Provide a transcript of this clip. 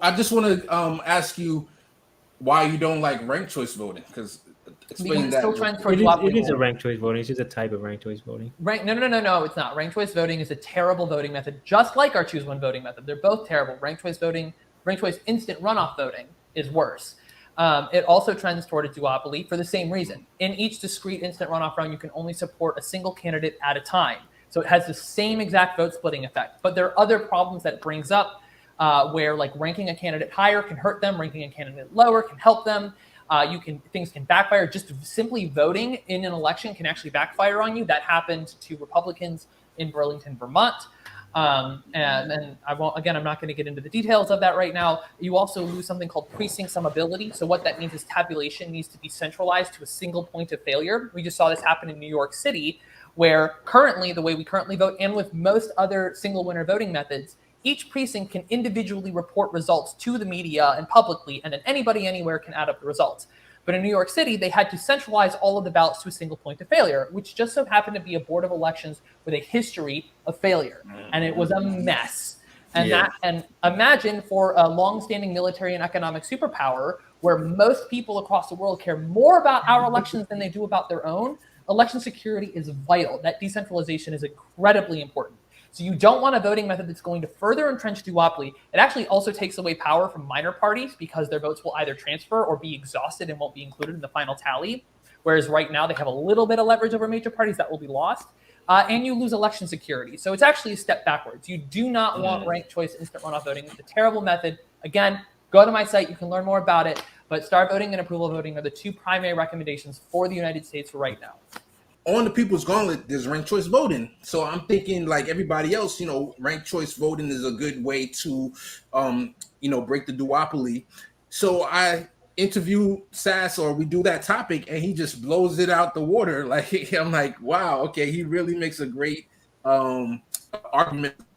I just want to ask you why you don't like ranked choice voting, because Because explain it that still real trends quick. toward It duopoly is a more. ranked choice voting. It's just a type of ranked choice voting. No, it's not. Ranked choice voting is a terrible voting method, just like our choose one voting method. They're both terrible. Ranked choice voting, ranked choice instant runoff voting is worse. It also trends toward a duopoly for the same reason. In each discrete instant runoff round, you can only support a single candidate at a time. So it has the same exact vote splitting effect. But there are other problems that it brings up where like ranking a candidate higher can hurt them, ranking a candidate lower can help them. Things can backfire. Just simply voting in an election can actually backfire on you. That happened to Republicans in Burlington, Vermont. And I won't, again, I'm not going to get into the details of that right now. You also lose something called precinct summability. So what that means is tabulation needs to be centralized to a single point of failure. We just saw this happen in New York City, where currently, the way we currently vote, and with most other single winner voting methods, each precinct can individually report results to the media and publicly, and then anybody anywhere can add up the results. But in New York City, they had to centralize all of the ballots to a single point of failure, which just so happened to be a board of elections with a history of failure. And it was a mess. And imagine for a long-standing military and economic superpower where most people across the world care more about our elections than they do about their own, election security is vital. That decentralization is incredibly important. So you don't want a voting method that's going to further entrench duopoly. It actually also takes away power from minor parties because their votes will either transfer or be exhausted and won't be included in the final tally. Whereas right now they have a little bit of leverage over major parties that will be lost. And you lose election security. So it's actually a step backwards. You do not want ranked choice instant runoff voting. It's a terrible method. Again, go to my site. You can learn more about it. But star voting and approval voting are the two primary recommendations for the United States right now. On the People's Gauntlet, there's ranked choice voting. So I'm thinking, like everybody else, ranked choice voting is a good way to, break the duopoly. So I interview Sass, or we do that topic, and he just blows it out the water. Like I'm like, wow, okay, he really makes a great argument